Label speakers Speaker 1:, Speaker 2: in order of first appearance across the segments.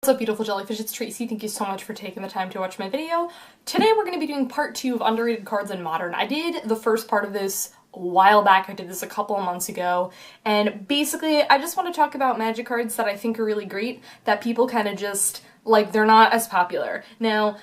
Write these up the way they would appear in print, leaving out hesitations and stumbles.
Speaker 1: What's up, beautiful jellyfish? It's Tracy. Thank you so much for taking the time to watch my video. Today we're going to be doing part 2 of underrated cards in Modern. I did the first part of this a while back. I did this a couple of months ago, and basically I just want to talk about magic cards that I think are really great, that people kind of just, like, they're not as popular. Now,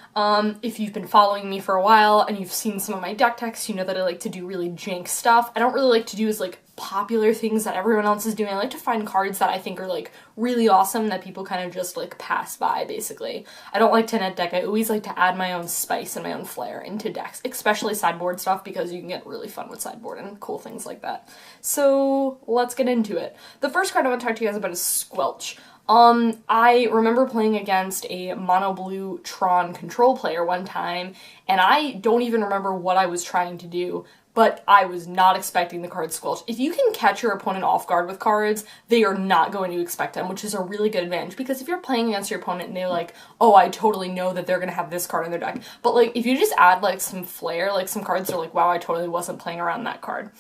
Speaker 1: if you've been following me for a while and you've seen some of my deck techs, you know that I like to do really jank stuff. I don't really like to do as, like, popular things that everyone else is doing. I like to find cards that I think are, like, really awesome that people kind of just, like, pass by, basically. I don't like to net deck. I always like to add my own spice and my own flair into decks, especially sideboard stuff, because you can get really fun with sideboard and cool things like that. So, let's get into it. The first card I want to talk to you guys about is Squelch. I remember playing against a mono blue Tron control player one time, and I don't even remember what I was trying to do, but I was not expecting the card Squelch. If you can catch your opponent off guard with cards, they are not going to expect them, which is a really good advantage, because if you're playing against your opponent and they're like, oh, I totally know that they're gonna have this card in their deck, but like, if you just add like some flair, like some cards are like, wow, I totally wasn't playing around that card.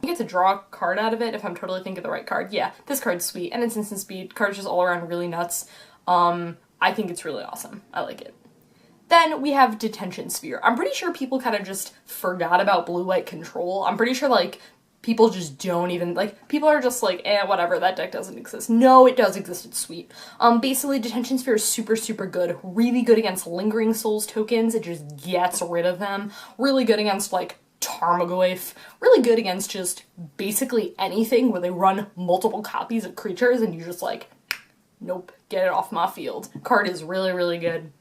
Speaker 1: I get to draw a card out of it if I'm totally thinking of the right card. Yeah, this card's sweet, and it's instant speed. Card's just all around really nuts. I think it's really awesome. I like it. Then we have Detention Sphere. I'm pretty sure people kind of just forgot about blue-white control. I'm pretty sure, like, people just don't even, like, people are just like, eh, whatever, that deck doesn't exist. No, it does exist, it's sweet. Basically, Detention Sphere is super, super good. Really good against Lingering Souls tokens. It just gets rid of them. Really good against, like, Tarmogoyf. Really good against just basically anything where they run multiple copies of creatures and you just like, nope, get it off my field. Card is really, really good.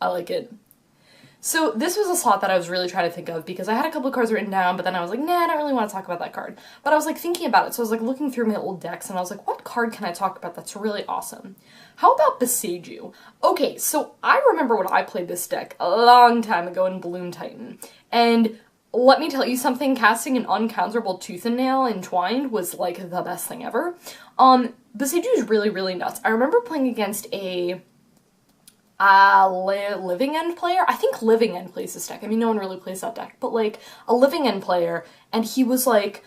Speaker 1: I like it. So this was a slot that I was really trying to think of, because I had a couple of cards written down, but then I was like, nah, I don't really want to talk about that card. But I was like thinking about it, so I was like looking through my old decks and I was like, what card can I talk about that's really awesome? How about Boseiju? Okay, so I remember when I played this deck a long time ago in Bloom Titan, and let me tell you something, casting an uncounterable Tooth and Nail Entwined was like the best thing ever. Boseiju is really, really nuts. I remember playing against a Living End player. I think Living End plays this deck. I mean, no one really plays that deck, but like a Living End player, and he was like,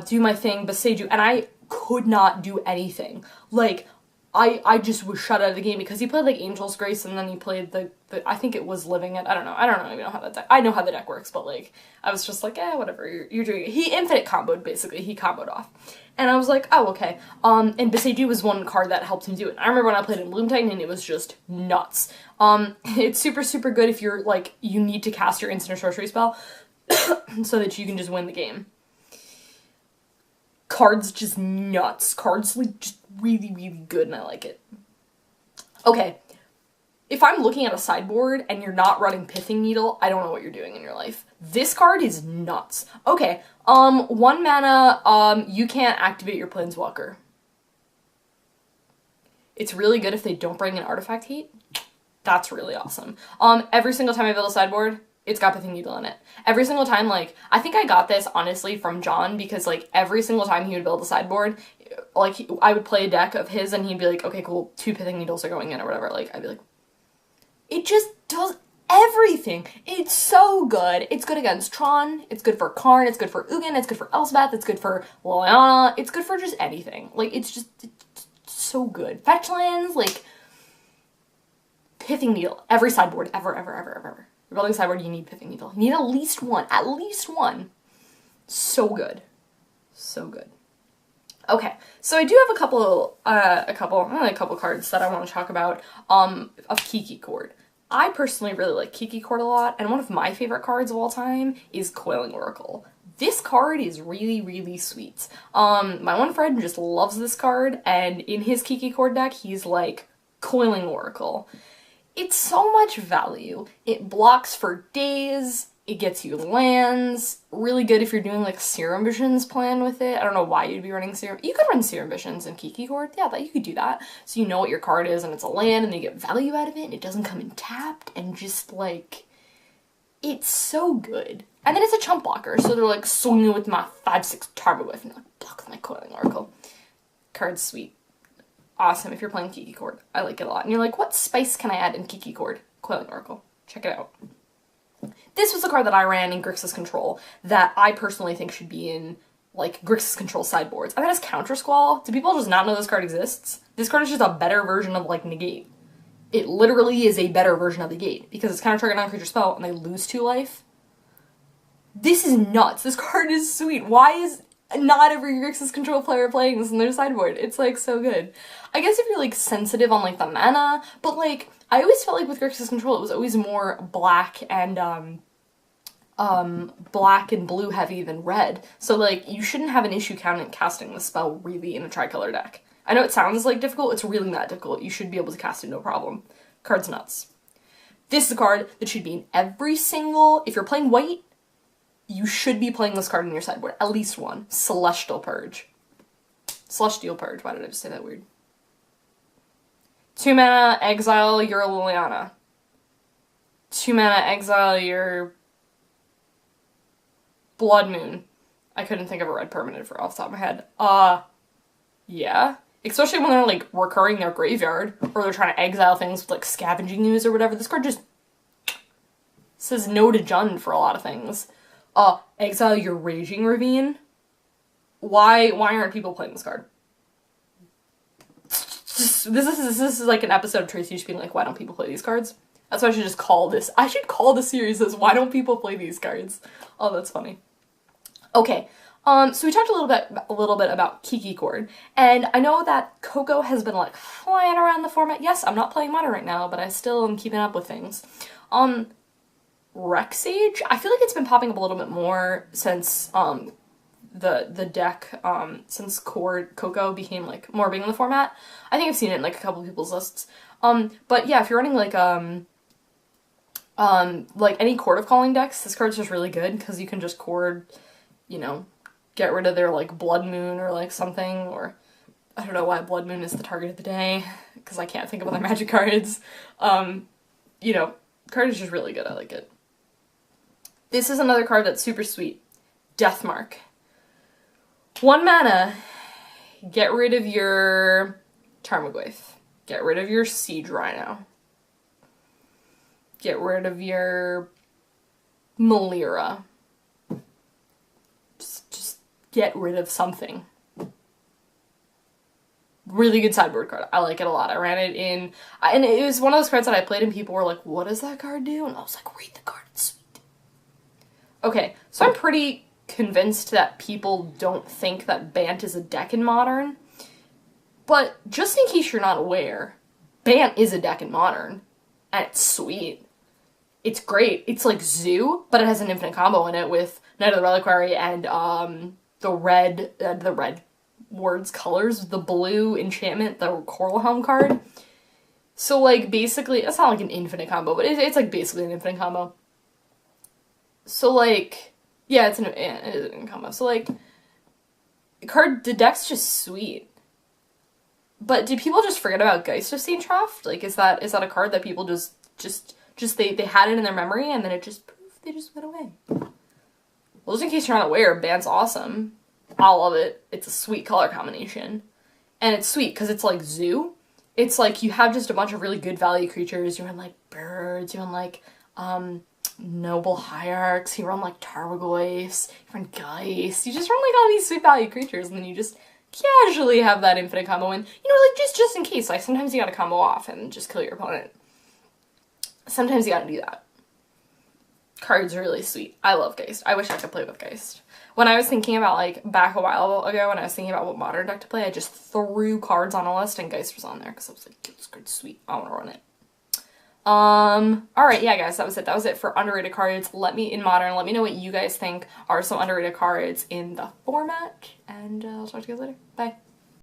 Speaker 1: do my thing, Boseiju, and I could not do anything. Like, I just was shut out of the game because he played like Angel's Grace and then he played the I think it was Living It. I don't even know how that deck, I know how the deck works, but like, I was just like, eh, whatever, you're doing it. He infinite comboed, basically. He comboed off. And I was like, oh, okay. And Boseiju was one card that helped him do it. I remember when I played in Bloom Titan and it was just nuts. It's super, super good if you're like, you need to cast your instant or sorcery spell so that you can just win the game. Card's just nuts. Card's like just really, really good, and I like it. Okay, if I'm looking at a sideboard and you're not running Pithing Needle, I don't know what you're doing in your life. This card is nuts. Okay, 1 mana, you can't activate your Planeswalker. It's really good if they don't bring an artifact heat. That's really awesome. Every single time I build a sideboard, it's got Pithing Needle in it. Every single time, like, I think I got this, honestly, from John, because, like, every single time he would build a sideboard, like, I would play a deck of his, and he'd be like, okay, cool, 2 Pithing Needles are going in, or whatever. Like, I'd be like, it just does everything. It's so good. It's good against Tron, it's good for Karn, it's good for Ugin, it's good for Elspeth, it's good for Liliana, it's good for just anything. Like, it's so good. Fetch lands, like, Pithing Needle, every sideboard, ever, ever, ever, ever, ever. You're building a sideboard, you need Pithing Needle. You need at least one. At least one. So good. So good. Okay, so I do have a couple cards that I want to talk about of Kiki Chord. I personally really like Kiki Chord a lot, and one of my favorite cards of all time is Coiling Oracle. This card is really, really sweet. My one friend just loves this card, and in his Kiki Chord deck, he's like, Coiling Oracle. It's so much value. It blocks for days, it gets you lands, really good if you're doing like Serum Visions plan with it. I don't know why you'd be running Serum. You could run Serum Visions in Kiki Chord, yeah, you could do that. So you know what your card is and it's a land and you get value out of it and it doesn't come in tapped, and just like, it's so good. And then it's a chump blocker, so they're like swinging with my 5/6 Tarmogoyf and like block with my Coiling Oracle. Card's sweet. Awesome if you're playing Kiki Chord. I like it a lot. And you're like, what spice can I add in Kiki Chord? Coiling Oracle. Check it out. This was a card that I ran in Grixis Control that I personally think should be in like Grixis control sideboards. And that is Countersquall. Do people just not know this card exists? This card is just a better version of like Negate. It literally is a better version of Negate because it's counter-trigger non-creature spell and they lose 2 life. This is nuts. This card is sweet. Why is not every Grixis control player playing this in their sideboard? It's like so good. I guess if you're like sensitive on like the mana, but like I always felt like with Grixis control it was always more black and blue heavy than red. So like you shouldn't have an issue casting the spell really in a tricolor deck. I know it sounds like difficult, it's really not difficult. You should be able to cast it no problem. Card's nuts. This is a card that should be in every single, if you're playing white, you should be playing this card in your sideboard. At least one. Celestial Purge. Celestial Purge, why did I just say that weird? 2 mana, exile your Liliana. 2 mana, exile your Blood Moon. I couldn't think of a red permanent for off the top of my head. Yeah. Especially when they're like recurring their graveyard, or they're trying to exile things with like scavenging ooze or whatever. This card just says no to Jund for a lot of things. Exile your Raging Ravine. Why aren't people playing this card? This is like an episode of Tracy just being like, why don't people play these cards? That's why I should just call this. I should call the series as why don't people play these cards? Oh, that's funny. Okay. So we talked a little bit about Kiki Chord, and I know that Coco has been like flying around the format. Yes, I'm not playing Modern right now, but I still am keeping up with things. Rec Sage, I feel like it's been popping up a little bit more since the deck since Coco became like more big in the format. I think I've seen it in like a couple people's lists. But yeah, if you're running like any Chord of Calling decks, this card's just really good because you can just chord, you know, get rid of their like Blood Moon or like something, or I don't know why Blood Moon is the target of the day because I can't think of other Magic cards. You know, card is just really good. I like it. This is another card that's super sweet. Deathmark. 1 mana. Get rid of your Tarmogoyf. Get rid of your Siege Rhino. Get rid of your Melira. Just get rid of something. Really good sideboard card. I like it a lot. I ran it in, and it was one of those cards that I played and people were like, what does that card do? And I was like, read the card, it's sweet. Okay, so I'm pretty convinced that people don't think that Bant is a deck in Modern, but just in case you're not aware, Bant is a deck in Modern, and it's sweet. It's great. It's like Zoo, but it has an infinite combo in it with Knight of the Reliquary and the red words colors, the blue enchantment, the Coral Helm card. So like basically, it's not like an infinite combo, but it's like basically an infinite combo. So like, yeah, it is an infinite combo. So like, the deck's just sweet. But did people just forget about Geist of St. Traft? Like, is that a card that people just they had it in their memory and then it just poof, they just went away? Well, just in case you're not aware, Bant's awesome. I love it. It's a sweet color combination. And it's sweet because it's like Zoo. It's like you have just a bunch of really good value creatures. You run like birds, you run like noble hierarchs, you run like Tarmogoyfs, you run Geist. You just run like all these sweet value creatures and then you just casually have that infinite combo in. You know, like just in case. Like sometimes you gotta combo off and just kill your opponent. Sometimes you gotta do that. Card's really sweet. I love Geist. I wish I could play with Geist. When I was thinking about, like, back a while ago, when I was thinking about what Modern deck to play, I just threw cards on a list and Geist was on there because I was like, this card's sweet. I want to run it. Alright, yeah, guys, that was it. That was it for underrated cards. Let me know what you guys think are some underrated cards in the format, and I'll talk to you guys later. Bye.